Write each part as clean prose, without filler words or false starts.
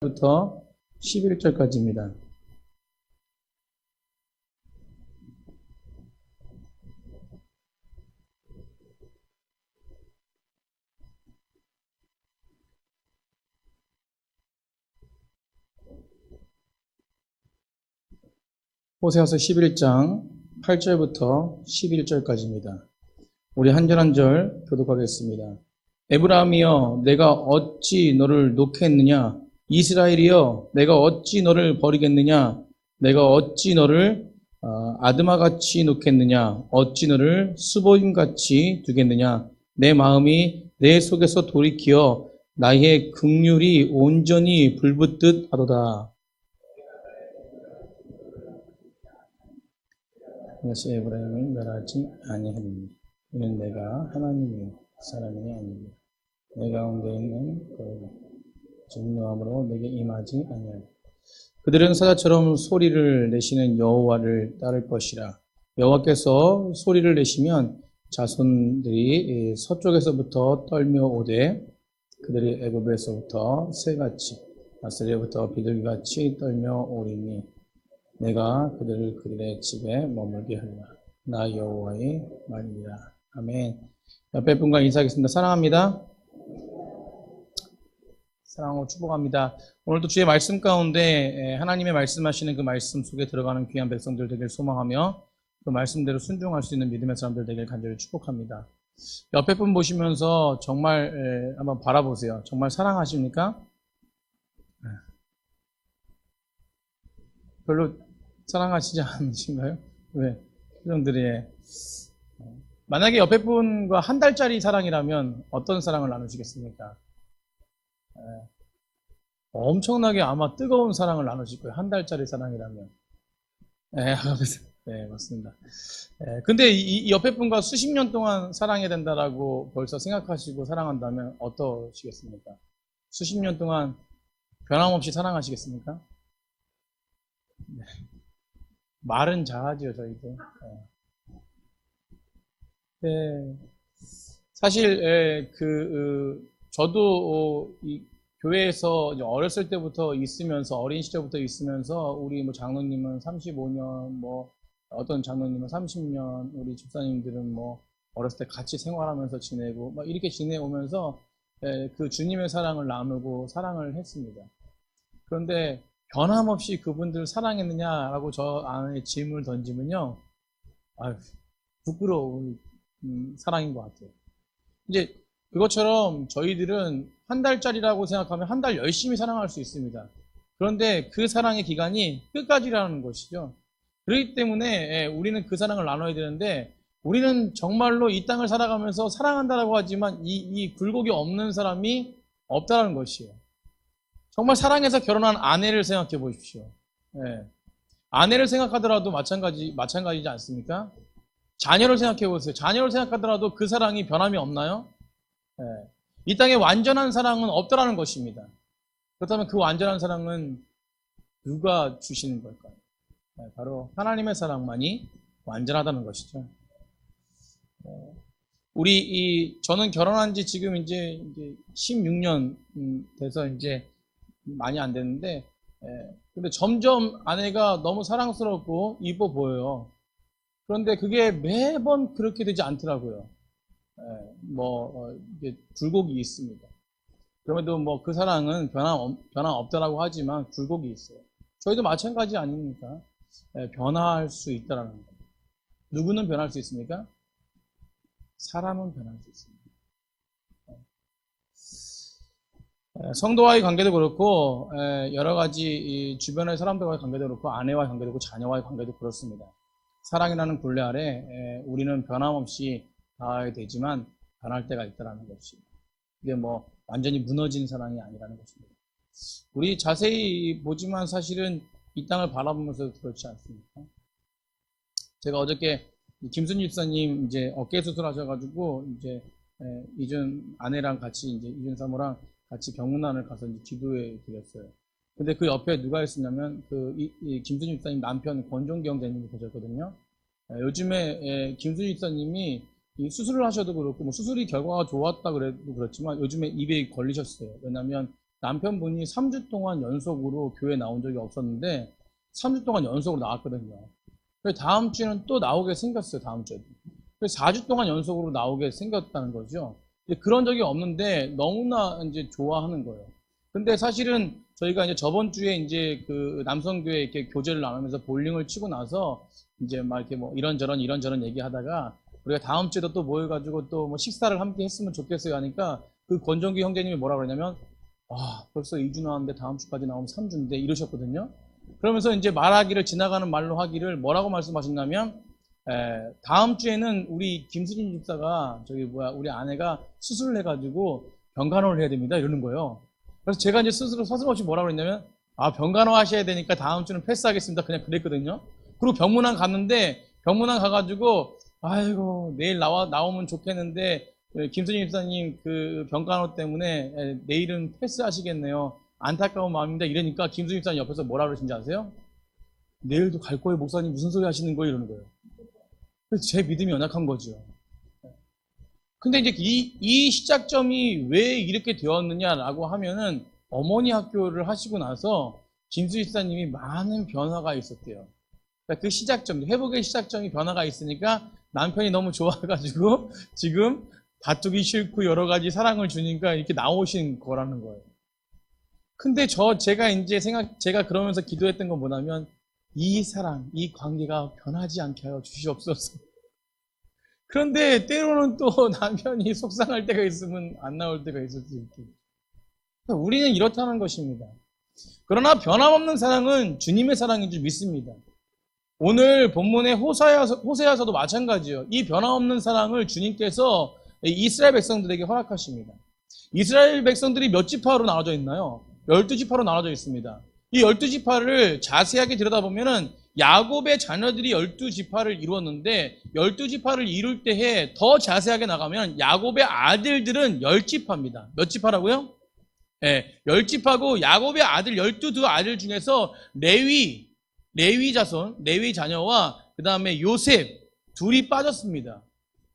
부터 11절까지입니다. 호세아서 11장 8절부터 11절까지입니다. 우리 한 절 한 절 교독하겠습니다. 에브라임이여 내가 어찌 너를 놓겠느냐? 이스라엘이여 내가 어찌 너를 버리겠느냐? 내가 어찌 너를 아드마같이 놓겠느냐? 어찌 너를 수보임같이 두겠느냐? 내 마음이 내 속에서 돌이키어 나의 긍휼이 온전히 불붙듯 하도다. 이것이 에브라임을 멸하지 아니하리니 이는 내가 하나님이요 사람이 아니니 내 가운데 있는 그 진노함으로 내게 임하지 아니하리. 그들은 사자처럼 소리를 내시는 여호와를 따를 것이라. 여호와께서 소리를 내시면 자손들이 서쪽에서부터 떨며 오되 그들이 애굽에서부터 새같이 아스리에부터 비둘기같이 떨며 오리니 내가 그들의 집에 머물게 하리라. 나 여호와의 말이라. 아멘. 옆에 분과 인사하겠습니다. 사랑합니다. 사랑하고 축복합니다. 오늘도 주의 말씀 가운데 하나님의 말씀하시는 그 말씀 속에 들어가는 귀한 백성들 되길 소망하며 그 말씀대로 순종할 수 있는 믿음의 사람들 되길 간절히 축복합니다. 옆에 분 보시면서 정말 한번 바라보세요. 정말 사랑하십니까? 별로 사랑하시지 않으신가요? 왜? 표정들이. 만약에 옆에 분과 한 달짜리 사랑이라면 어떤 사랑을 나누시겠습니까? 엄청나게 아마 뜨거운 사랑을 나누실 거예요. 한 달짜리 사랑이라면. 네, 맞습니다. 근데 이 옆에 분과 수십 년 동안 사랑해야 된다라고 벌써 생각하시고 사랑한다면 어떠시겠습니까? 수십 년 동안 변함없이 사랑하시겠습니까? 네. 말은 잘하죠, 저희도. 네. 사실, 저도 이 교회에서 이제 어렸을 때부터 있으면서, 어린 시절부터 있으면서, 우리 뭐 장로님은 35년, 뭐, 어떤 장로님은 30년, 우리 집사님들은 뭐, 어렸을 때 같이 생활하면서 지내고, 막 이렇게 지내오면서, 그 주님의 사랑을 나누고 사랑을 했습니다. 그런데, 변함없이 그분들 사랑했느냐라고 저 안에 질문을 던지면요. 아유, 부끄러운 사랑인 것 같아요. 이제 그것처럼 저희들은 한 달짜리라고 생각하면 한 달 열심히 사랑할 수 있습니다. 그런데 그 사랑의 기간이 끝까지라는 것이죠. 그렇기 때문에 우리는 그 사랑을 나눠야 되는데 우리는 정말로 이 땅을 살아가면서 사랑한다라고 하지만 이 굴곡이 없는 사람이 없다는 것이에요. 정말 사랑해서 결혼한 아내를 생각해 보십시오. 예. 아내를 생각하더라도 마찬가지지 않습니까? 자녀를 생각해 보세요. 자녀를 생각하더라도 그 사랑이 변함이 없나요? 예. 이 땅에 완전한 사랑은 없다라는 것입니다. 그렇다면 그 완전한 사랑은 누가 주시는 걸까요? 예. 바로 하나님의 사랑만이 완전하다는 것이죠. 저는 결혼한 지 지금 이제 16년 돼서 이제 많이 안 됐는데, 근데 점점 아내가 너무 사랑스럽고 이뻐 보여요. 그런데 그게 매번 그렇게 되지 않더라고요. 이게 굴곡이 있습니다. 그럼에도 뭐 그 사랑은 변함 없다라고 하지만 굴곡이 있어요. 저희도 마찬가지 아닙니까? 변화할 수 있다라는 거. 누구는 변할 수 있습니까? 사람은 변할 수 있습니다. 성도와의 관계도 그렇고 여러 가지 주변의 사람들과의 관계도 그렇고 아내와의 관계도 그렇고 자녀와의 관계도 그렇습니다. 사랑이라는 굴레 아래 우리는 변함없이 닿아야 되지만 변할 때가 있다는 것입니다. 이게 뭐 완전히 무너진 사랑이 아니라는 것입니다. 우리 자세히 보지만 사실은 이 땅을 바라보면서 그렇지 않습니까? 제가 어저께 김순희 집사님 이제 어깨 수술하셔가지고 이제 이준 아내랑 같이 이제 이준 사모랑 같이 병문안을 가서 이제 기도해 드렸어요. 근데 그 옆에 누가 있었냐면 김순희 집사님 남편 권종기 형제님이 계셨거든요. 요즘에 김순희 집사님이 이 수술을 하셔도 그렇고 뭐 수술이 결과가 좋았다 그래도 그렇지만 요즘에 입에 걸리셨어요. 왜냐하면 남편분이 3주 동안 연속으로 교회 나온 적이 없었는데 3주 동안 연속으로 나왔거든요. 그래서 다음 주에는 또 나오게 생겼어요. 다음 주에도. 그래서 4주 동안 연속으로 나오게 생겼다는 거죠. 그런 적이 없는데 너무나 이제 좋아하는 거예요. 근데 사실은 저희가 이제 저번 주에 이제 그 남성교회 이렇게 교제를 나누면서 볼링을 치고 나서 이제 막 이렇게 뭐 이런저런 얘기하다가 우리가 다음 주에도 또 모여가지고 또 뭐 식사를 함께 했으면 좋겠어요 하니까 그 권정규 형제님이 뭐라 그러냐면 벌써 2주 나왔는데 다음 주까지 나오면 3주인데 이러셨거든요. 그러면서 이제 말하기를 지나가는 말로 하기를 뭐라고 말씀하셨냐면 다음 주에는 우리 김수진 집사가 우리 아내가 수술을 해가지고 병간호를 해야 됩니다 이러는 거예요. 그래서 제가 이제 스스로 서슴없이 뭐라고 그랬냐면 병간호 하셔야 되니까 다음 주는 패스하겠습니다 그냥 그랬거든요. 그리고 병문안 갔는데 병문안 가가지고 아이고 내일 나오면 좋겠는데 김수진 집사님 그 병간호 때문에 내일은 패스하시겠네요. 안타까운 마음입니다. 이러니까 김수진 집사님 옆에서 뭐라 그러신지 아세요? 내일도 갈 거예요 목사님 무슨 소리 하시는 거예요 이러는 거예요. 그래서 제 믿음이 연약한 거죠. 근데 이제 이 시작점이 왜 이렇게 되었느냐라고 하면은 어머니 학교를 하시고 나서 김수진 집사님이 많은 변화가 있었대요. 그러니까 그 시작점, 회복의 시작점이 변화가 있으니까 남편이 너무 좋아가지고 지금 다투기 싫고 여러 가지 사랑을 주니까 이렇게 나오신 거라는 거예요. 근데 제가 그러면서 기도했던 건 뭐냐면 이 사랑, 이 관계가 변하지 않게 하여 주시옵소서. 그런데 때로는 또 남편이 속상할 때가 있으면 안 나올 때가 있을 수 있고. 우리는 이렇다는 것입니다. 그러나 변함없는 사랑은 주님의 사랑인 줄 믿습니다. 오늘 본문의 호세아서도 마찬가지예요. 이 변함없는 사랑을 주님께서 이스라엘 백성들에게 허락하십니다. 이스라엘 백성들이 몇 지파로 나눠져 있나요? 12지파로 나눠져 있습니다. 이 12지파를 자세하게 들여다보면은 야곱의 자녀들이 12지파를 이루었는데 12지파를 이룰 때에 더 자세하게 나가면 야곱의 아들들은 10지파입니다. 몇 지파라고요? 네, 10지파고 야곱의 아들 12 아들 중에서 레위 자손, 레위 자녀와 그 다음에 요셉 둘이 빠졌습니다.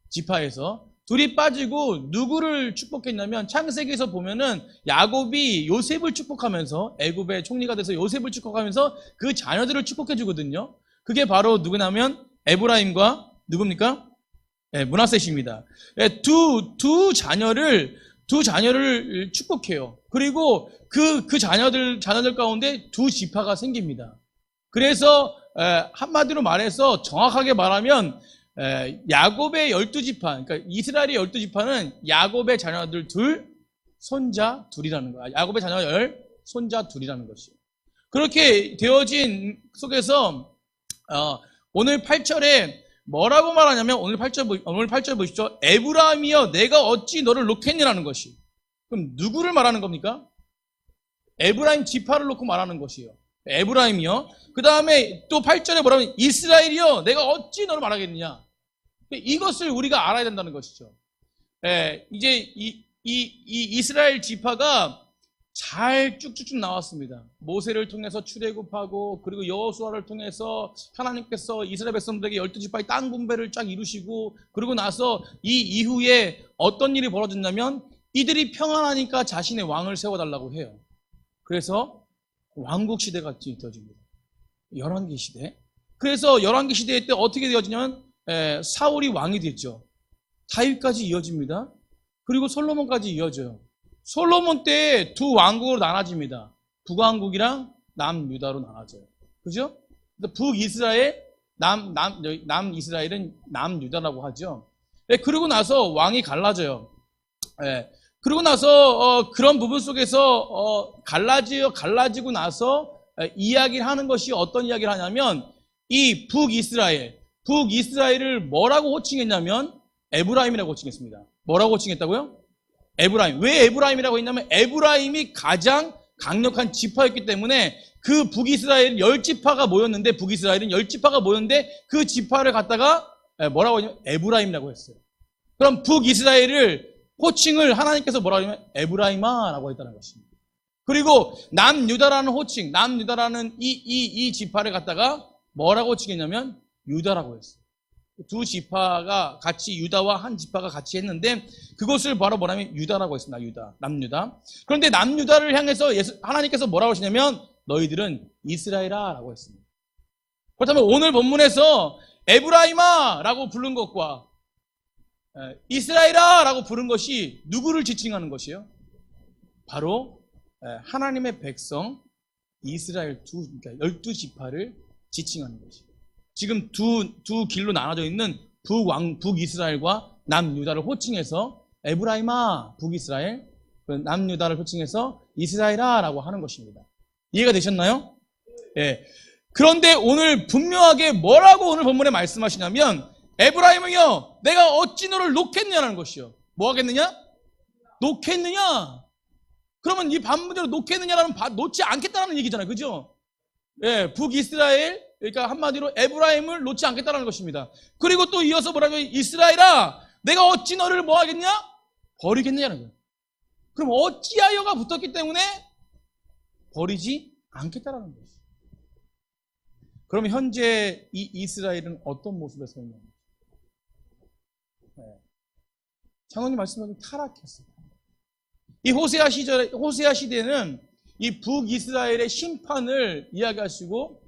지파에서. 둘이 빠지고 누구를 축복했냐면 창세기에서 보면은 야곱이 요셉을 축복하면서 애굽의 총리가 돼서 요셉을 축복하면서 그 자녀들을 축복해 주거든요. 그게 바로 누구냐면 에브라임과 누굽니까? 네, 므낫셋입니다. 네, 두 자녀를 축복해요. 그리고 그 자녀들 가운데 두 지파가 생깁니다. 그래서 한마디로 말해서 정확하게 말하면 야곱의 12지파, 그러니까 이스라엘의 12지파는 야곱의 자녀들 둘, 손자 둘이라는 거야. 야곱의 자녀 10, 손자 둘이라는 것이에요. 그렇게 되어진 속에서 오늘 8절에 뭐라고 말하냐면 오늘 8절 보십시오. 에브라임이여 내가 어찌 너를 놓겠니라는 것이. 그럼 누구를 말하는 겁니까? 에브라임 지파를 놓고 말하는 것이에요. 에브라임이요. 그 다음에 또 8절에 뭐라면 이스라엘이요 내가 어찌 너를 말하겠느냐. 이것을 우리가 알아야 된다는 것이죠. 이제 이 이스라엘 지파가 잘 쭉쭉쭉 나왔습니다. 모세를 통해서 출애굽하고 그리고 여호수아를 통해서 하나님께서 이스라엘 백성들에게 12지파의 땅 분배를 쫙 이루시고 그리고 나서 이 이후에 어떤 일이 벌어졌냐면 이들이 평안하니까 자신의 왕을 세워달라고 해요. 그래서 왕국 시대가 되어집니다. 열왕기 시대. 그래서 열왕기 시대 때 어떻게 되어지냐면 사울이 왕이 됐죠. 다윗까지 이어집니다. 그리고 솔로몬까지 이어져요. 솔로몬 때 두 왕국으로 나눠집니다. 북왕국이랑 남유다로 나눠져요. 그죠? 북이스라엘, 남이스라엘은 남유다라고 하죠. 그리고 나서 왕이 갈라져요. 그리고 나서 그런 부분 속에서 갈라지고 나서 이야기를 하는 것이 어떤 이야기를 하냐면 이 북이스라엘을 뭐라고 호칭했냐면 에브라임이라고 호칭했습니다. 뭐라고 호칭했다고요? 에브라임. 왜 에브라임이라고 했냐면 에브라임이 가장 강력한 지파였기 때문에 그 북이스라엘 10지파가 모였는데 북이스라엘은 10지파가 모였는데 그 지파를 갖다가 뭐라고 했냐면 에브라임이라고 했어요. 그럼 북이스라엘을 호칭을 하나님께서 뭐라고 하냐면 에브라임아라고 했다는 것입니다. 그리고 남유다라는 호칭, 남유다라는 이 지파를 갖다가 뭐라고 호칭했냐면 유다라고 했어요. 두 지파가 같이 유다와 한 지파가 같이 했는데 그것을 바로 뭐냐면 유다라고 했습니다. 유다, 남유다. 그런데 남유다를 향해서 하나님께서 뭐라고 하시냐면 너희들은 이스라엘아라고 했습니다. 그렇다면 오늘 본문에서 에브라임아라고 부른 것과 이스라엘아라고 부른 것이 누구를 지칭하는 것이요? 바로 하나님의 백성 이스라엘 그러니까 12지파를 지칭하는 것이요. 지금 두 길로 나눠져 있는 북이스라엘과 남유다를 호칭해서 에브라임아 북이스라엘, 남유다를 호칭해서 이스라엘아라고 하는 것입니다. 이해가 되셨나요? 예. 그런데 오늘 분명하게 뭐라고 오늘 본문에 말씀하시냐면 에브라임은요 내가 어찌 너를 놓겠느냐라는 것이요. 뭐 하겠느냐? 놓겠느냐? 그러면 이 반문대로 놓겠느냐라는 놓지 않겠다는 얘기잖아요. 그죠? 예, 북이스라엘 그러니까 한마디로 에브라임을 놓지 않겠다는 것입니다. 그리고 또 이어서 뭐라고 이스라엘아 내가 어찌 너를 뭐 하겠냐? 버리겠느냐는 거예요. 그럼 어찌하여가 붙었기 때문에 버리지 않겠다라는 것이죠. 그럼 현재 이 이스라엘은 어떤 모습에 서 있냐? 장로님 말씀하신 타락했어요. 이 호세아 시대는 이 북이스라엘의 심판을 이야기하시고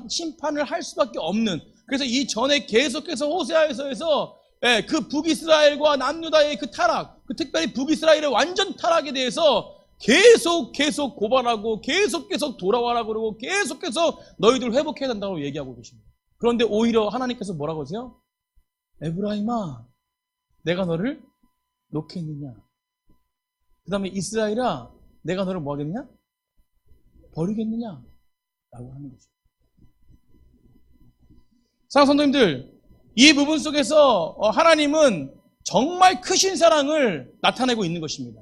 심판을 할 수밖에 없는, 그래서 이 전에 계속해서 호세아에서 그 북이스라엘과 남유다의 그 타락, 특별히 북이스라엘의 완전 타락에 대해서 계속 고발하고 계속 돌아와라 그러고 계속해서 너희들 회복해야 된다고 얘기하고 계십니다. 그런데 오히려 하나님께서 뭐라고 하세요? 에브라임아 내가 너를 놓겠느냐? 그 다음에 이스라엘아 내가 너를 뭐 하겠느냐? 버리겠느냐? 라고 하는 거죠. 사랑하는 성도님들, 이 부분 속에서 하나님은 정말 크신 사랑을 나타내고 있는 것입니다.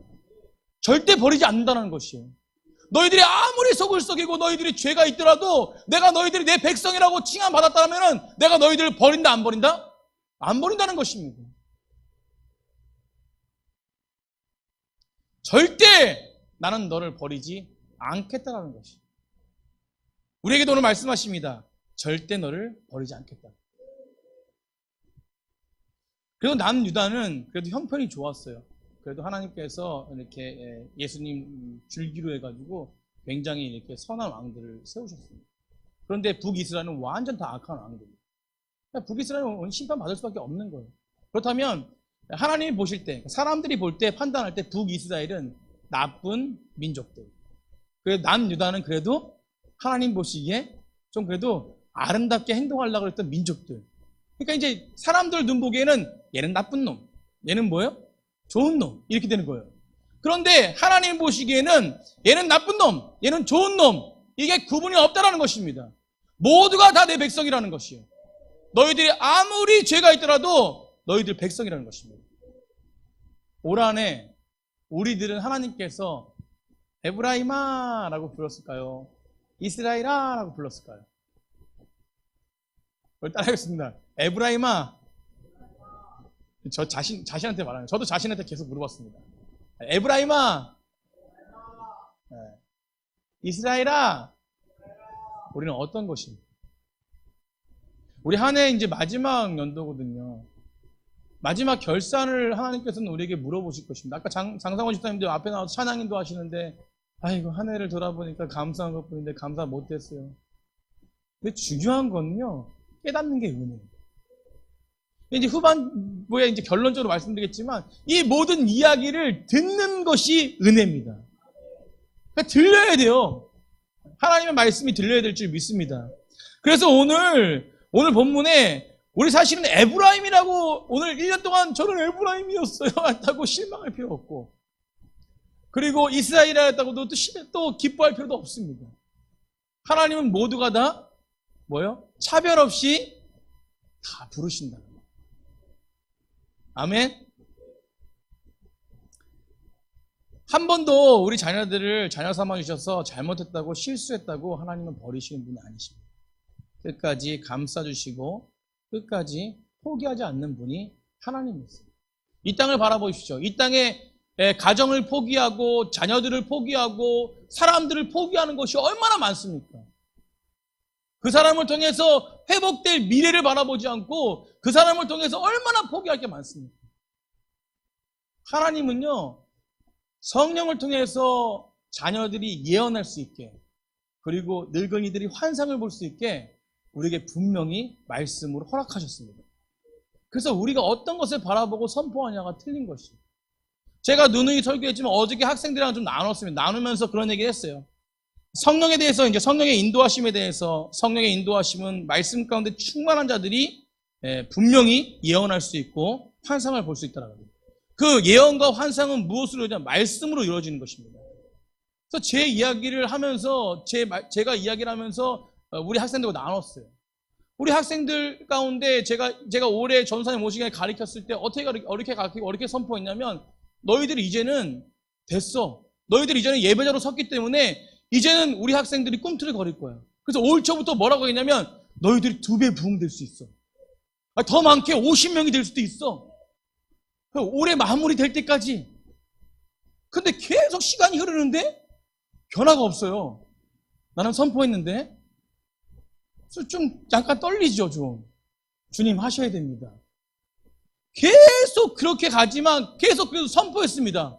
절대 버리지 않는다는 것이에요. 너희들이 아무리 속을 썩이고 너희들이 죄가 있더라도 내가 너희들이 내 백성이라고 칭함받았다면 내가 너희들을 버린다 안 버린다? 안 버린다는 것입니다. 절대 나는 너를 버리지 않겠다라는 것이에요. 우리에게도 오늘 말씀하십니다. 절대 너를 버리지 않겠다. 그래도 남유다는 그래도 형편이 좋았어요. 그래도 하나님께서 이렇게 예수님 줄기로 해가지고 굉장히 이렇게 선한 왕들을 세우셨습니다. 그런데 북이스라엘은 완전 다 악한 왕들이에요. 북이스라엘은 심판받을 수밖에 없는 거예요. 그렇다면 하나님이 보실 때, 사람들이 볼 때, 판단할 때 북이스라엘은 나쁜 민족들. 그래도 남유다는 그래도 하나님 보시기에 좀 그래도 아름답게 행동하려고 했던 민족들. 그러니까 이제 사람들 눈 보기에는 얘는 나쁜 놈, 얘는 뭐예요? 좋은 놈. 이렇게 되는 거예요. 그런데 하나님 보시기에는 얘는 나쁜 놈, 얘는 좋은 놈. 이게 구분이 없다라는 것입니다. 모두가 다 내 백성이라는 것이에요. 너희들이 아무리 죄가 있더라도 너희들 백성이라는 것입니다. 올 한해 우리들은 하나님께서 에브라임아 라고 불렀을까요? 이스라엘아 라고 불렀을까요? 따라하겠습니다. 에브라임아. 저 자신한테 말하는 거예요. 저도 자신한테 계속 물어봤습니다. 에브라임아. 이스라엘아. 우리는 어떤 것입니까? 우리 한 해 이제 마지막 연도거든요. 마지막 결산을 하나님께서는 우리에게 물어보실 것입니다. 아까 장상원 집사님도 앞에 나와서 찬양인도 하시는데 아이고 한 해를 돌아보니까 감사한 것뿐인데 감사 못했어요. 근데 중요한 건요. 깨닫는 게 은혜예요. 이제 후반부에 이제 결론적으로 말씀드리겠지만 이 모든 이야기를 듣는 것이 은혜입니다. 그러니까 들려야 돼요. 하나님의 말씀이 들려야 될 줄 믿습니다. 그래서 오늘 본문에 우리 사실은 에브라임이라고 오늘 1년 동안 저는 에브라임이었어요 했다고 실망할 필요 없고, 그리고 이스라엘이라 했다고도 또 기뻐할 필요도 없습니다. 하나님은 모두가 다 뭐요? 차별 없이 다 부르신다. 아멘. 한 번도 우리 자녀들을 자녀 삼아주셔서 잘못했다고 실수했다고 하나님은 버리시는 분이 아니십니다. 끝까지 감싸주시고 끝까지 포기하지 않는 분이 하나님이세요. 이 땅을 바라보십시오. 이 땅에 가정을 포기하고 자녀들을 포기하고 사람들을 포기하는 것이 얼마나 많습니까? 그 사람을 통해서 회복될 미래를 바라보지 않고 그 사람을 통해서 얼마나 포기할 게 많습니까? 하나님은요, 성령을 통해서 자녀들이 예언할 수 있게, 그리고 늙은이들이 환상을 볼 수 있게 우리에게 분명히 말씀으로 허락하셨습니다. 그래서 우리가 어떤 것을 바라보고 선포하냐가 틀린 것이에요. 제가 누누이 설교했지만 어저께 학생들이랑 좀 나눴습니다. 나누면서 그런 얘기를 했어요. 성령에 대해서, 이제 성령의 인도하심에 대해서, 성령의 인도하심은 말씀 가운데 충만한 자들이 분명히 예언할 수 있고 환상을 볼 수 있다는 거예요. 그 예언과 환상은 무엇으로 이루어지냐? 말씀으로 이루어지는 것입니다. 그래서 제 이야기를 하면서, 제가 이야기를 하면서 우리 학생들과 나눴어요. 우리 학생들 가운데 제가 올해 전사님 모시기에 가르쳤을 때 어떻게 가르치고 어떻게 선포했냐면, 너희들이 이제는 됐어. 너희들이 이제는 예배자로 섰기 때문에 이제는 우리 학생들이 꿈틀을 거릴 거야. 그래서 올 초부터 뭐라고 했냐면, 너희들이 2배 부흥될 수 있어. 더 많게 50명이 될 수도 있어. 올해 마무리 될 때까지. 근데 계속 시간이 흐르는데 변화가 없어요. 나는 선포했는데. 그래서 좀 잠깐 떨리죠, 좀. 주님 하셔야 됩니다. 계속 그렇게 가지만 계속 그래도 선포했습니다.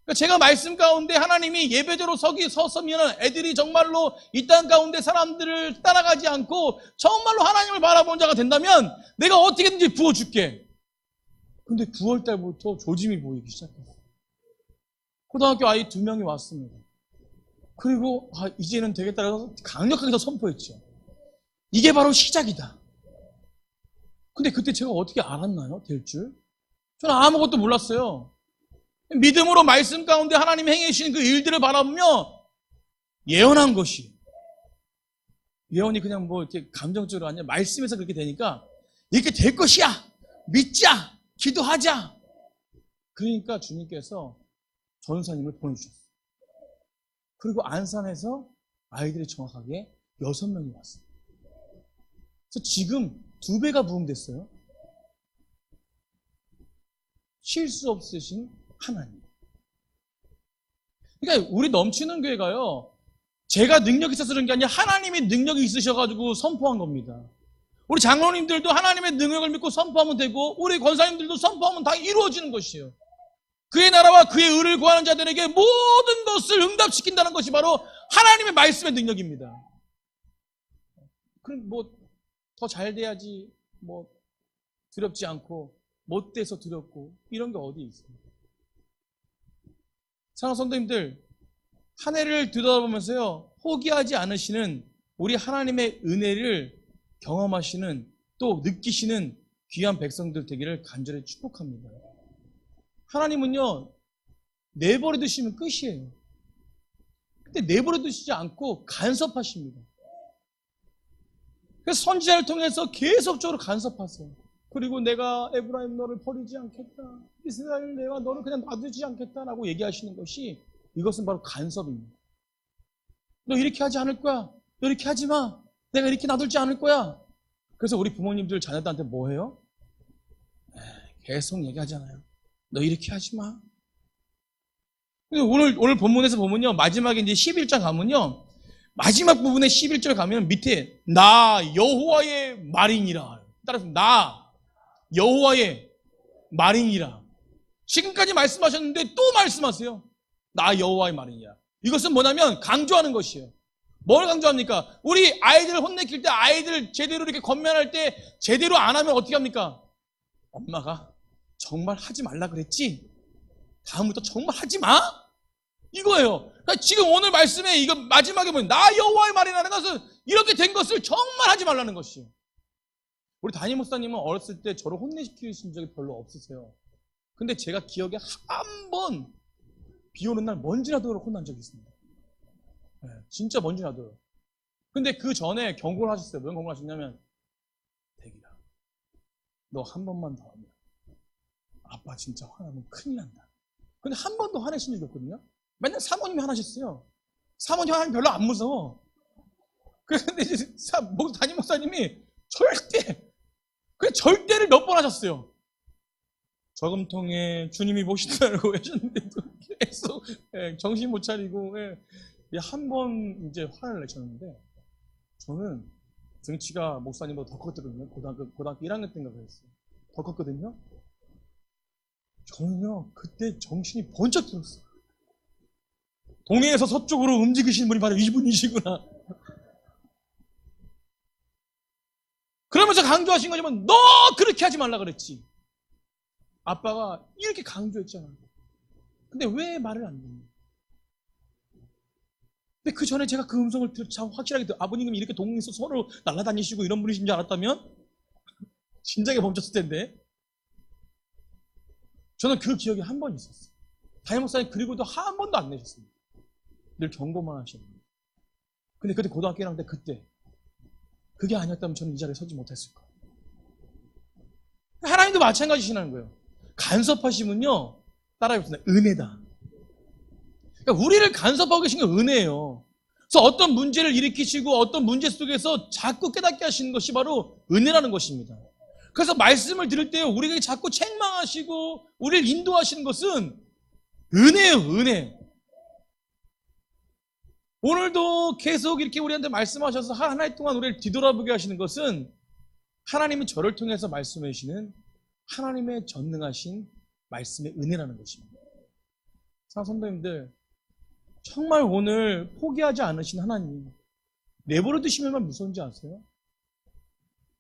그러니까 제가 말씀 가운데 하나님이 예배자로 섰으면 애들이 정말로 이 땅 가운데 사람들을 따라가지 않고 정말로 하나님을 바라본 자가 된다면 내가 어떻게든지 부어줄게. 근데 9월달부터 조짐이 보이기 시작했어요. 고등학교 아이 2명이 왔습니다. 그리고 이제는 되겠다라고 강력하게 더 선포했죠. 이게 바로 시작이다. 근데 그때 제가 어떻게 알았나요? 될 줄? 저는 아무것도 몰랐어요. 믿음으로 말씀 가운데 하나님이 행해주신 그 일들을 바라보며 예언한 것이, 예언이 그냥 뭐 이렇게 감정적으로 아니라 말씀에서 그렇게 되니까 이렇게 될 것이야. 믿자. 기도하자. 그러니까 주님께서 전사님을 보내주셨어요. 그리고 안산에서 아이들이 정확하게 6명이 왔어요. 그래서 지금 2배가 부흥됐어요. 실수 없으신 하나님. 그러니까 우리 넘치는 교회가요, 제가 능력이 있어서 그런 게 아니라 하나님이 능력이 있으셔가지고 선포한 겁니다. 우리 장로님들도 하나님의 능력을 믿고 선포하면 되고, 우리 권사님들도 선포하면 다 이루어지는 것이에요. 그의 나라와 그의 의를 구하는 자들에게 모든 것을 응답시킨다는 것이 바로 하나님의 말씀의 능력입니다. 그럼 뭐 더 잘 돼야지, 뭐 두렵지 않고 못 돼서 두렵고 이런 게 어디 있습니까? 사랑하는 성도님들, 한 해를 들여다보면서요, 포기하지 않으시는 우리 하나님의 은혜를 경험하시는, 또 느끼시는 귀한 백성들 되기를 간절히 축복합니다. 하나님은요, 내버려 두시면 끝이에요. 근데 내버려 두시지 않고 간섭하십니다. 그래서 선지자를 통해서 계속적으로 간섭하세요. 그리고 내가 에브라임 너를 버리지 않겠다. 이스라엘 내가 너를 그냥 놔두지 않겠다라고 얘기하시는 것이, 이것은 바로 간섭입니다. 너 이렇게 하지 않을 거야. 너 이렇게 하지 마. 내가 이렇게 놔둘지 않을 거야. 그래서 우리 부모님들 자녀들한테 뭐 해요? 계속 얘기하잖아요. 너 이렇게 하지 마. 오늘 본문에서 보면요, 마지막에 이제 11장 가면요, 마지막 부분에 11절 가면 밑에 나 여호와의 말이니라. 따라서 나 여호와의 말이니라. 지금까지 말씀하셨는데 또 말씀하세요. 나 여호와의 말이니라. 이것은 뭐냐면 강조하는 것이에요. 뭘 강조합니까? 우리 아이들 혼내킬 때, 아이들 제대로 이렇게 건면할 때 제대로 안 하면 어떻게 합니까? 엄마가 정말 하지 말라 그랬지? 다음부터 정말 하지 마? 이거예요. 그러니까 지금 오늘 말씀에 이거 마지막에 보면 나 여호와의 말이라는 것은 이렇게 된 것을 정말 하지 말라는 것이에요. 우리 담임 목사님은 어렸을 때 저를 혼내시키신 적이 별로 없으세요. 근데 제가 기억에 한 번 비 오는 날 먼지나도록 혼난 적이 있습니다. 네, 진짜 먼지나도록. 근데 그 전에 경고를 하셨어요. 무슨 경고를 하셨냐면, 대기라, 너 한 번만 더 하면 아빠 진짜 화나면 큰일 난다. 근데 한 번도 화내신 적이 없거든요. 맨날 사모님이 화나셨어요. 사모님 화나면 별로 안 무서워. 그런데 이제 담임 목사님이 절대를 몇 번 하셨어요. 저금통에 주님이 보신다고 하셨는데도 계속 정신 못 차리고 한 번 이제 화를 내셨는데, 저는 등치가 목사님보다 더 컸거든요. 고등학교 1학년 때인가 그랬어요. 더 컸거든요. 저는요, 그때 정신이 번쩍 들었어요. 동해에서 서쪽으로 움직이시는 분이 바로 이분이시구나. 그러면서 강조하신 거지만 너 그렇게 하지 말라 그랬지. 아빠가 이렇게 강조했잖아. 근데 왜 말을 안 듣냐. 근데 그 전에 제가 그 음성을 참 확실하게 아버님이 이렇게 동네에서 서로 날아다니시고 이런 분이신 줄 알았다면 진작에 멈췄을 텐데. 저는 그 기억이 한 번 있었어요. 담임 목사님 그리고도 한 번도 안 내셨습니다. 늘 경고만 하셨는데. 근데 그때 고등학교 1학년 때 그때 그게 아니었다면 저는 이 자리에 서지 못했을 거예요. 하나님도 마찬가지시라는 거예요. 간섭하시면요, 따라해봅시다. 은혜다. 그러니까 우리를 간섭하고 계신 게 은혜예요. 그래서 어떤 문제를 일으키시고 어떤 문제 속에서 자꾸 깨닫게 하시는 것이 바로 은혜라는 것입니다. 그래서 말씀을 들을 때 우리에게 자꾸 책망하시고 우리를 인도하시는 것은 은혜예요, 은혜. 오늘도 계속 이렇게 우리한테 말씀하셔서 한 해 동안 우리를 뒤돌아보게 하시는 것은 하나님이 저를 통해서 말씀해 주시는 하나님의 전능하신 말씀의 은혜라는 것입니다. 성도님들, 정말 오늘 포기하지 않으신 하나님, 내버려 두시면 무서운지 아세요?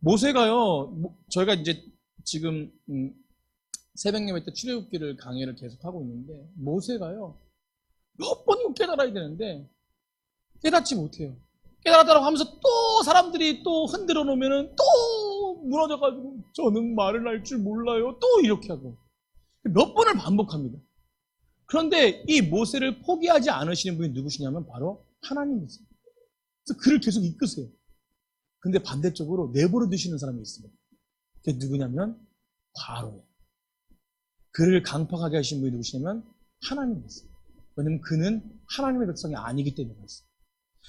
모세가요, 저희가 이제 지금 새벽 예배 때 출애굽기를 강의를 계속 하고 있는데, 모세가요, 몇 번이고 깨달아야 되는데 깨닫지 못해요. 깨달았다고 하면서 또 사람들이 또 흔들어 놓으면 또 무너져가지고 저는 말을 할 줄 몰라요. 또 이렇게 하고 몇 번을 반복합니다. 그런데 이 모세를 포기하지 않으시는 분이 누구시냐면 바로 하나님이세요. 그래서 그를 계속 이끄세요. 근데 반대쪽으로 내버려 두시는 사람이 있습니다. 그게 누구냐면 바로예요. 그를 강팍하게 하신 분이 누구시냐면 하나님이세요. 왜냐하면 그는 하나님의 백성이 아니기 때문에 그렇습니다.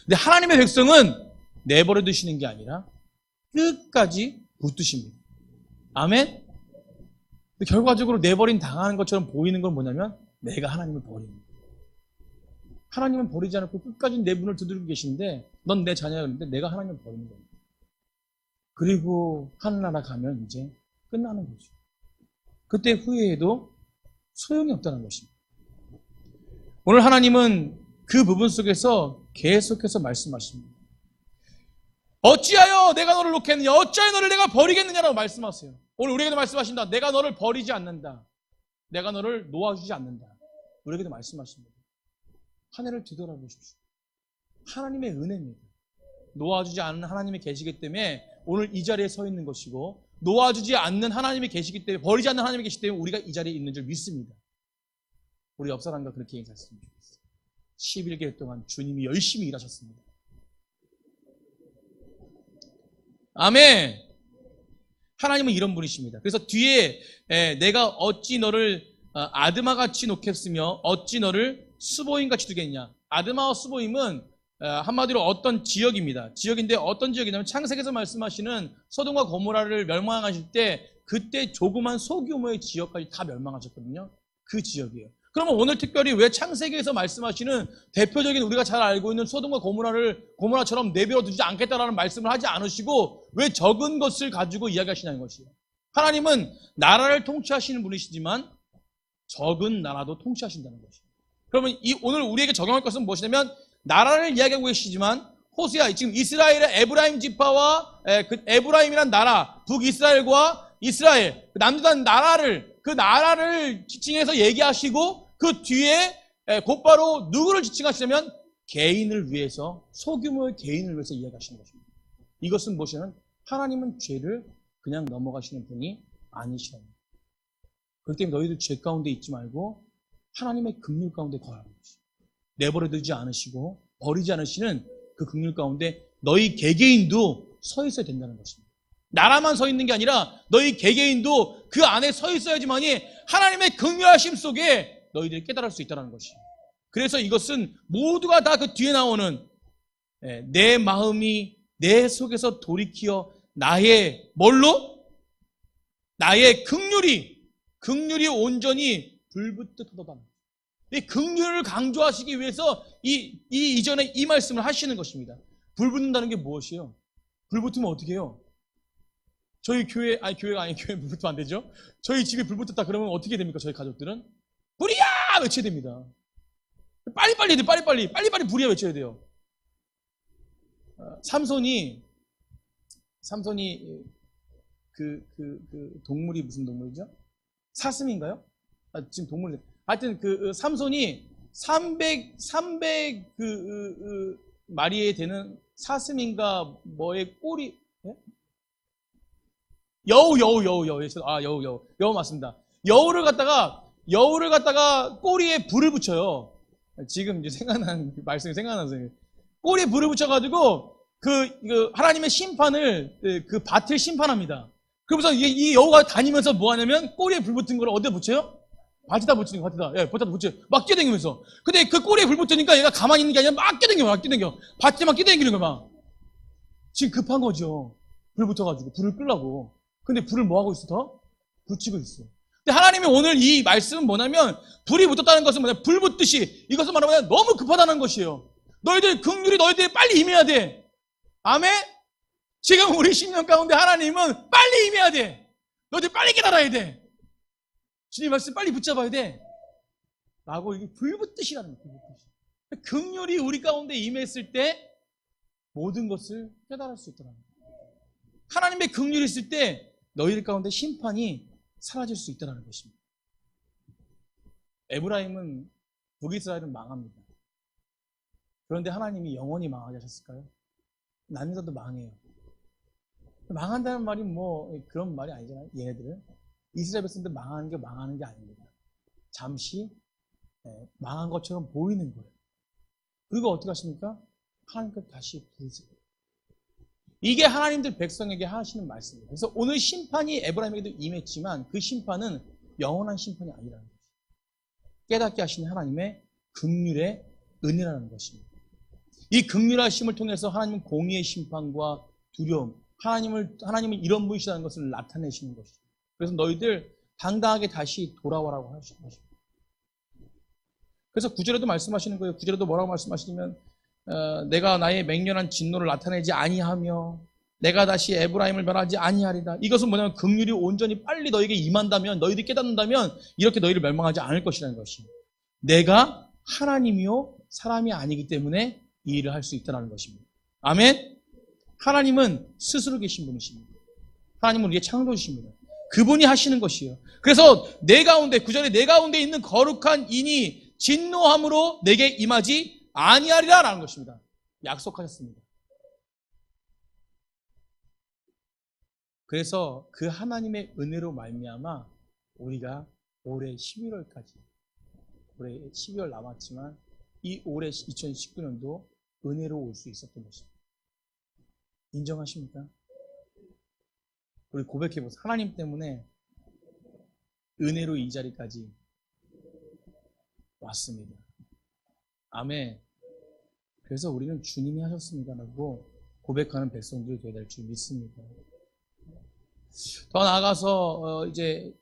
근데 하나님의 백성은 내버려 두시는 게 아니라 끝까지 붙드십니다. 아멘? 결과적으로 내버린 당하는 것처럼 보이는 건 뭐냐면 내가 하나님을 버립니다. 하나님은 버리지 않고 끝까지 내 문을 두드리고 계신데 넌 내 자녀야 그러는데 내가 하나님을 버리는 겁니다. 그리고 하늘나라 가면 이제 끝나는 거죠. 그때 후회해도 소용이 없다는 것입니다. 오늘 하나님은 그 부분 속에서 계속해서 말씀하십니다. 어찌하여 내가 너를 놓겠느냐, 어찌하여 너를 내가 버리겠느냐라고 말씀하세요. 오늘 우리에게도 말씀하신다. 내가 너를 버리지 않는다. 내가 너를 놓아주지 않는다. 우리에게도 말씀하십니다. 하늘을 뒤돌아보십시오. 하나님의 은혜입니다. 놓아주지 않는 하나님이 계시기 때문에 오늘 이 자리에 서 있는 것이고, 놓아주지 않는 하나님이 계시기 때문에, 버리지 않는 하나님이 계시기 때문에 우리가 이 자리에 있는 줄 믿습니다. 우리 옆 사람과 그렇게 인사했으면 좋겠어요. 11개월 동안 주님이 열심히 일하셨습니다. 아멘. 하나님은 이런 분이십니다. 그래서 뒤에 내가 어찌 너를 아드마같이 놓겠으며 어찌 너를 스보임같이 두겠냐. 아드마와 스보임은 한마디로 어떤 지역입니다. 지역인데 어떤 지역이냐면 창세기에서 말씀하시는 소돔과 고모라를 멸망하실 때 그때 조그만 소규모의 지역까지 다 멸망하셨거든요. 그 지역이에요. 그러면 오늘 특별히 왜 창세기에서 말씀하시는 대표적인 우리가 잘 알고 있는 소돔과 고모라처럼 내버려 두지 않겠다라는 말씀을 하지 않으시고 왜 적은 것을 가지고 이야기하시냐는 것이에요. 하나님은 나라를 통치하시는 분이시지만 적은 나라도 통치하신다는 것이에요. 그러면 오늘 우리에게 적용할 것은 무엇이냐면 나라를 이야기하고 계시지만 호세아, 지금 이스라엘의 에브라임 지파와 그 에브라임이란 나라, 북이스라엘과 이스라엘, 남유다는 그 나라를 지칭해서 얘기하시고 그 뒤에 곧바로 누구를 지칭하시냐면 개인을 위해서, 소규모의 개인을 위해서 이야기하시는 것입니다. 이것은 무엇이냐면 하나님은 죄를 그냥 넘어가시는 분이 아니시랍니다. 그렇기 때문에 너희들 죄 가운데 있지 말고 하나님의 긍휼 가운데 거하는 것이죠. 내버려두지 않으시고 버리지 않으시는 그 긍휼 가운데 너희 개개인도 서 있어야 된다는 것입니다. 나라만 서 있는 게 아니라 너희 개개인도 그 안에 서 있어야지만이 하나님의 긍휼하심 속에 너희들이 깨달을 수 있다는 것이에요. 그래서 이것은 모두가 다 그 뒤에 나오는 내 마음이 내 속에서 돌이키어 나의 뭘로? 나의 긍휼이 온전히 불붙듯 하도다. 이 긍휼을 강조하시기 위해서 이전에 이 말씀을 하시는 것입니다. 불 붙는다는 게 무엇이에요? 불 붙으면 어떻게 해요? 저희 교회, 아니 교회가 아니 교회 불 붙으면 안 되죠? 저희 집에 불 붙었다 그러면 어떻게 됩니까? 저희 가족들은? 불이야! 외쳐야 됩니다. 빨리빨리 해야 돼, 빨리빨리 불이야 외쳐야 돼요. 삼손이 그 동물이 무슨 동물이죠? 사슴인가요? 지금 동물이. 하여튼 삼손이 300 마리에 되는 사슴인가 뭐의 꼬리, 예? 여우. 여우 맞습니다. 여우를 갖다가 꼬리에 불을 붙여요. 지금 이제 말씀이 생각나서. 꼬리에 불을 붙여가지고, 하나님의 심판을, 그 밭을 심판합니다. 그러면서 이 여우가 다니면서 뭐 하냐면, 꼬리에 불 붙은 걸 어디다 붙여요? 밭에다 붙이는 거, 밭에다. 예, 밭에다 붙여요. 막 뛰어다니면서. 근데 그 꼬리에 불 붙으니까 얘가 가만히 있는 게 아니라 막 뛰어다녀. 밭에 막 뛰어다니는 거 막. 지금 급한 거죠. 불 붙어가지고, 불을 끄려고. 근데 불을 뭐 하고 있어, 더? 붙이고 있어. 근데 하나님이 오늘 이 말씀은 뭐냐면, 불이 붙었다는 것은 뭐냐, 불 붙듯이, 이것을 말하면 너무 급하다는 것이에요. 너희들, 긍휼이 너희들이 빨리 임해야 돼. 아멘? 지금 우리 10년 가운데 하나님은 빨리 임해야 돼. 너희들 빨리 깨달아야 돼. 주님 말씀 빨리 붙잡아야 돼. 라고 이게 불 붙듯이라는 거예요. 불 붙듯이. 긍휼이 우리 가운데 임했을 때 모든 것을 깨달을 수 있더라는 거예요. 하나님의 긍휼이 있을 때 너희들 가운데 심판이 사라질 수 있다는 것입니다. 에브라임은 북이스라엘은 망합니다. 그런데 하나님이 영원히 망하게 하셨을까요? 남유다도 망해요. 망한다는 말이 뭐 그런 말이 아니잖아요. 얘네들은 이스라엘 백성들 망하는 게 아닙니다. 잠시 망한 것처럼 보이는 거예요. 그리고 어떻게 하십니까? 하나님께 다시 부르세요. 이게 하나님들 백성에게 하시는 말씀이에요. 그래서 오늘 심판이 에브라임에게도 임했지만 그 심판은 영원한 심판이 아니라는 거죠. 깨닫게 하시는 하나님의 긍휼의 은혜라는 것입니다. 이 긍휼하심을 통해서 하나님은 공의의 심판과 두려움, 하나님은 이런 분이시라는 것을 나타내시는 것이죠. 그래서 너희들 당당하게 다시 돌아와라고 하시는 것입니다. 그래서 9절에도 말씀하시는 거예요. 9절에도 뭐라고 말씀하시냐면 내가 나의 맹렬한 진노를 나타내지 아니하며 내가 다시 에브라임을 멸하지 아니하리다. 이것은 뭐냐면 긍휼이 온전히 빨리 너에게 임한다면, 너희들이 깨닫는다면 이렇게 너희를 멸망하지 않을 것이라는 것입니다. 내가 하나님이요 사람이 아니기 때문에 이 일을 할 수 있다는 것입니다. 아멘. 하나님은 스스로 계신 분이십니다. 하나님은 우리의 창조주십니다. 그분이 하시는 것이에요. 그래서 내 가운데, 9절에 내 가운데 있는 거룩한 인이 진노함으로 내게 임하지 아니하리라 라는 것입니다. 약속하셨습니다. 그래서 그 하나님의 은혜로 말미암아 우리가 올해 11월까지, 올해 12월 남았지만 이 올해 2019년도 은혜로 올 수 있었던 것입니다. 인정하십니까? 우리 고백해보세요. 하나님 때문에 은혜로 이 자리까지 왔습니다. 아멘. 그래서 우리는 주님이 하셨습니다라고 고백하는 백성들이 되어야 될 줄 믿습니다. 더 나아가서 이제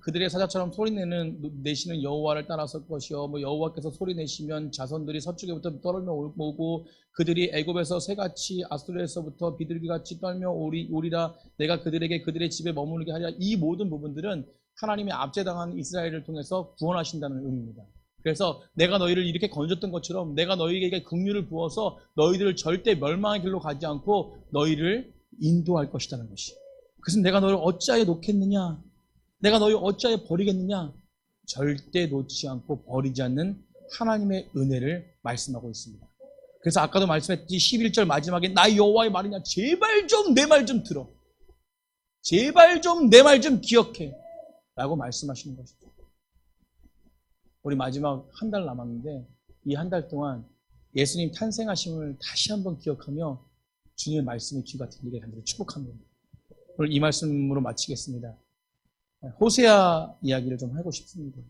그들의 사자처럼 소리내시는 여호와를 따라설 것이요, 여호와께서 소리내시면 자손들이 서쪽에부터 떨며 오고 그들이 애굽에서 새같이 아수르에서부터 비둘기같이 떨며 오리라. 내가 그들의 집에 머무르게 하리라. 이 모든 부분들은 하나님이 압제당한 이스라엘을 통해서 구원하신다는 의미입니다. 그래서 내가 너희를 이렇게 건졌던 것처럼 내가 너희에게 긍휼을 부어서 너희들을 절대 멸망의 길로 가지 않고 너희를 인도할 것이라는 것이. 그래서 내가 너를 어찌하여 놓겠느냐? 내가 너희 어찌하여 버리겠느냐? 절대 놓지 않고 버리지 않는 하나님의 은혜를 말씀하고 있습니다. 그래서 아까도 말씀했듯이 11절 마지막에 나 여호와의 말이냐? 제발 좀 내 말 좀 들어. 제발 좀 내 말 좀 기억해. 라고 말씀하시는 것이죠. 우리 마지막 한 달 남았는데 이 한 달 동안 예수님 탄생하심을 다시 한번 기억하며 주님의 말씀에 귀가 들리게 간절히 축복합니다. 오늘 이 말씀으로 마치겠습니다. 호세아 이야기를 좀 하고 싶습니다.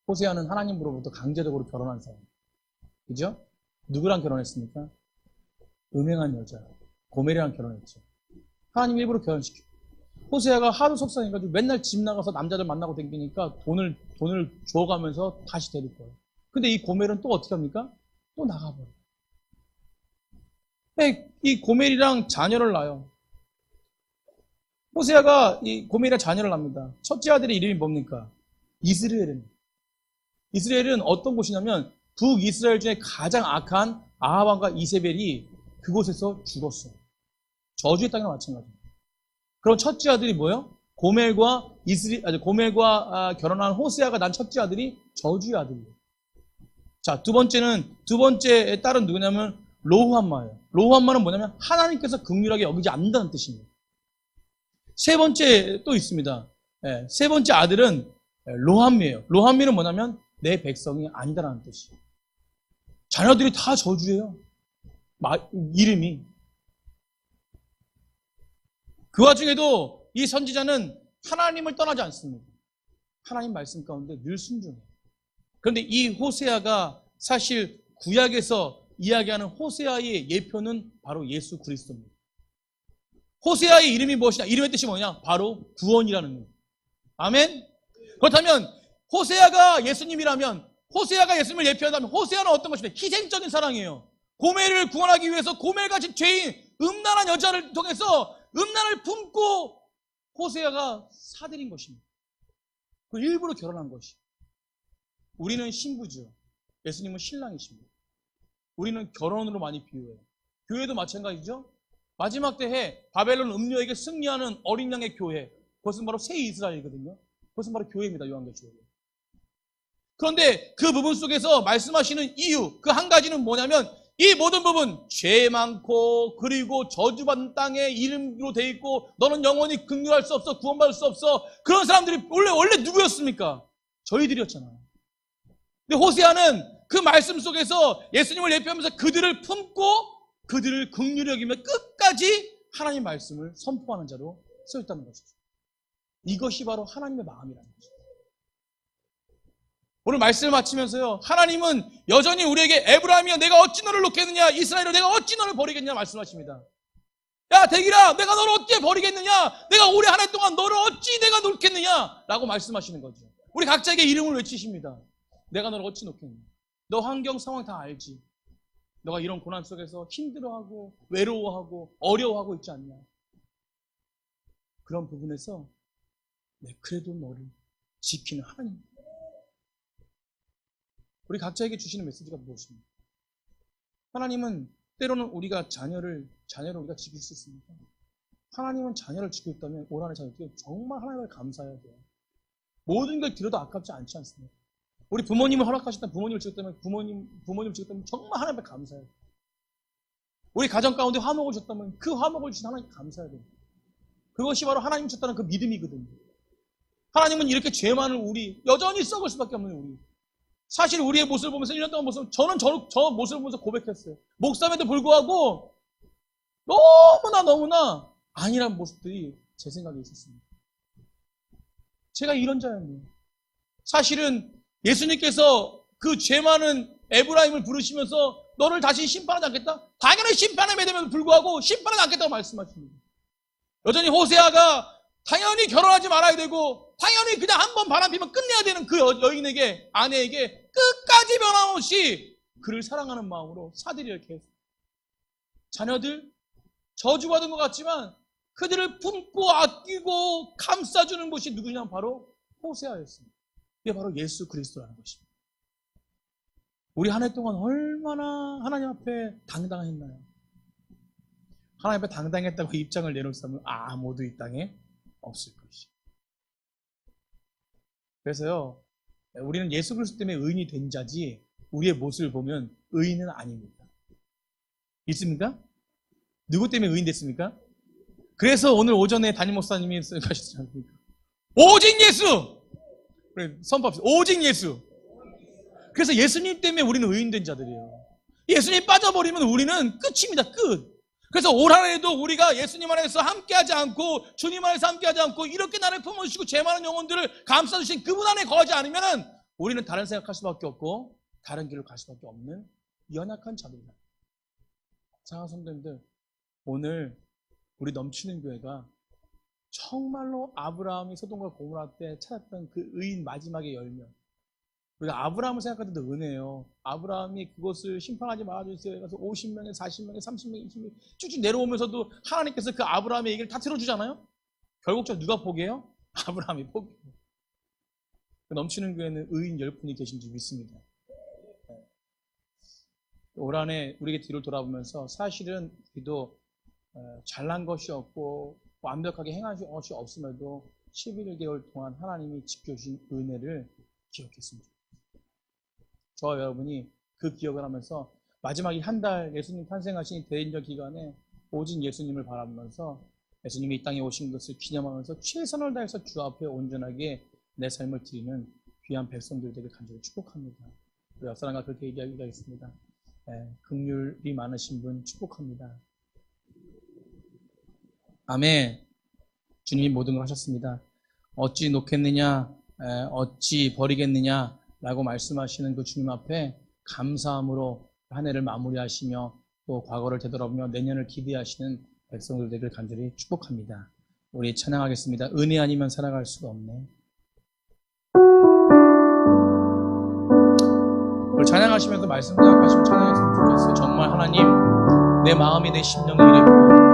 호세아는 하나님으로부터 강제적으로 결혼한 사람. 그죠? 누구랑 결혼했습니까? 음행한 여자, 고멜이랑 결혼했죠. 하나님 일부러 결혼시켜. 호세아가 하루 속상해가지고 맨날 집 나가서 남자들 만나고 다니니까 돈을 줘가면서 다시 데릴 거예요. 근데 이 고멜은 또 어떻게 합니까? 또 나가버려요. 이 고멜이랑 자녀를 낳아요. 호세아가 이 고멜이랑 자녀를 낳습니다. 첫째 아들의 이름이 뭡니까? 이스라엘은. 이스라엘은 어떤 곳이냐면 북이스라엘 중에 가장 악한 아합 왕과 이세벨이 그곳에서 죽었어요. 저주의 땅이랑 마찬가지입니다. 그럼 첫째 아들이 뭐예요? 고멜과 결혼한 호세아가 난 첫째 아들이 저주의 아들이에요. 자, 두 번째 딸은 누구냐면 로후함마예요. 로후함마는 뭐냐면 하나님께서 긍휼하게 여기지 않는다는 뜻입니다. 세 번째 또 있습니다. 세 번째 아들은 로함미예요. 로함미는 뭐냐면 내 백성이 아니다라는 뜻이에요. 자녀들이 다 저주예요. 이름이. 그 와중에도 이 선지자는 하나님을 떠나지 않습니다. 하나님 말씀 가운데 늘 순종해요. 그런데 이 호세아가 사실 구약에서 이야기하는 호세아의 예표는 바로 예수 그리스도입니다. 호세아의 이름이 무엇이냐? 이름의 뜻이 뭐냐? 바로 구원이라는 거예요. 아멘? 그렇다면 호세아가 예수님이라면, 호세아가 예수님을 예표한다면 호세아는 어떤 것입니까? 희생적인 사랑이에요. 고멜을 구원하기 위해서 고멜같이 죄인, 음란한 여자를 통해서 음란을 품고 호세아가 사들인 것입니다. 그 일부러 결혼한 것이. 우리는 신부죠. 예수님은 신랑이십니다. 우리는 결혼으로 많이 비유해요. 교회도 마찬가지죠. 마지막 때에 바벨론 음료에게 승리하는 어린 양의 교회, 그것은 바로 새 이스라엘이거든요. 그것은 바로 교회입니다. 요한계시록에. 그런데 그 부분 속에서 말씀하시는 이유, 그 한 가지는 뭐냐면 이 모든 부분, 죄 많고 그리고 저주받는 땅에 이름으로 돼 있고 너는 영원히 긍휼할 수 없어, 구원받을 수 없어, 그런 사람들이 원래 누구였습니까? 저희들이었잖아요. 근데 호세아는 그 말씀 속에서 예수님을 예표하면서 그들을 품고 그들을 긍휼히 여기며 끝까지 하나님의 말씀을 선포하는 자로 세웠다는 것이죠. 이것이 바로 하나님의 마음이라는 것이죠. 오늘 말씀을 마치면서요, 하나님은 여전히 우리에게 에브라임이여 내가 어찌 너를 놓겠느냐, 이스라엘이여 내가 어찌 너를 버리겠느냐 말씀하십니다. 야 대기라, 내가 너를 어찌 버리겠느냐, 내가 올해 한 해 동안 너를 어찌 내가 놓겠느냐 라고 말씀하시는 거죠. 우리 각자에게 이름을 외치십니다. 내가 너를 어찌 놓겠느냐. 너 환경 상황 다 알지. 너가 이런 고난 속에서 힘들어하고 외로워하고 어려워하고 있지 않냐. 그런 부분에서 그래도 너를 지키는 하나님. 우리 각자에게 주시는 메시지가 무엇입니까? 하나님은 때로는 우리가 자녀를 우리가 지킬 수 있습니까? 하나님은 자녀를 지키고 있다면 올 한해 자녀들 정말 하나님을 감사해야 돼요. 모든 걸 들여도 아깝지 않지 않습니까? 우리 부모님을 허락하셨다면, 부모님을 지켰다면 부모님을 지켰다면 정말 하나님을 감사해야 돼요. 우리 가정 가운데 화목을 줬다면 그 화목을 주신 하나님 감사해야 돼요. 그것이 바로 하나님 줬다는 그 믿음이거든요. 하나님은 이렇게 죄 많은 우리, 여전히 썩을 수밖에 없는 우리, 사실 우리의 모습을 보면서 1년 동안 저는 저 모습을 보면서 고백했어요. 목사임에도 불구하고 너무나 아니란 모습들이 제 생각에 있었습니다. 제가 이런 자였네요. 사실은 예수님께서 그 죄 많은 에브라임을 부르시면서 너를 다시 심판하지 않겠다? 당연히 심판에 매임에도 불구하고 심판하지 않겠다고 말씀하십니다. 여전히 호세아가 당연히 결혼하지 말아야 되고 당연히 그냥 한 번 바람 피면 끝내야 되는 그 여인에게, 아내에게 끝까지 변함없이 그를 사랑하는 마음으로 사들이 이렇게 했어요. 자녀들 저주받은 것 같지만 그들을 품고 아끼고 감싸주는 것이 누구냐면 바로 호세아였습니다. 이게 바로 예수 그리스도라는 것입니다. 우리 한 해 동안 얼마나 하나님 앞에 당당했나요? 하나님 앞에 당당했다고 입장을 내놓을 사람은 아무도 이 땅에 없을 것이죠. 그래서요, 우리는 예수 그리스도 때문에 의인이 된 자지 우리의 모습을 보면 의인은 아닙니다. 있습니까? 누구 때문에 의인 됐습니까? 그래서 오늘 오전에 담임 목사님이 하셨지 않습니까? 오직 예수! 그래, 선포합시다. 오직 예수! 그래서 예수님 때문에 우리는 의인된 자들이에요. 예수님 빠져버리면 우리는 끝입니다. 끝. 그래서 올 한 해도 우리가 예수님 안에서 함께하지 않고 주님 안에서 함께하지 않고 이렇게 나를 품어주시고 죄 많은 영혼들을 감싸주신 그분 안에 거하지 않으면 우리는 다른 생각할 수밖에 없고 다른 길로 갈 수밖에 없는 연약한 자들이다. 사랑하는 성도님들, 오늘 우리 넘치는 교회가 정말로 아브라함이 소돔과 고모라 때 찾았던 그 의인 마지막의 열면, 우리가 아브라함을 생각할 때도 은혜예요. 아브라함이 그것을 심판하지 말아주세요. 그래서 50명에 40명에 30명에 20명에 쭉쭉 내려오면서도 하나님께서 그 아브라함의 얘기를 다 들어주잖아요. 결국 저 누가 포기해요? 아브라함이 포기해요. 넘치는 교회는 의인 10분이 계신 줄 믿습니다. 올 한해 우리에게 뒤를 돌아보면서 사실은 우리도 잘난 것이 없고 완벽하게 행한 것이 없음에도 11개월 동안 하나님이 지켜주신 은혜를 기억했습니다. 저와 여러분이 그 기억을 하면서 마지막 이 한 달 예수님 탄생하신 대인절 기간에 오직 예수님을 바라보면서 예수님이 이 땅에 오신 것을 기념하면서 최선을 다해서 주 앞에 온전하게 내 삶을 드리는 귀한 백성들 되길 간절히 축복합니다. 우리 옆 사람과 그렇게 얘기하겠습니다. 긍휼이 많으신 분 축복합니다. 아멘. 주님이 모든 걸 하셨습니다. 어찌 놓겠느냐, 어찌 버리겠느냐 라고 말씀하시는 그 주님 앞에 감사함으로 한 해를 마무리하시며 또 과거를 되돌아보며 내년을 기대하시는 백성들 되길 간절히 축복합니다. 우리 찬양하겠습니다. 은혜 아니면 살아갈 수가 없네. 우리 찬양하시면서 말씀 생각하시면 찬양했으면 좋겠어요. 정말 하나님, 내 마음이 내 심령이 이랬고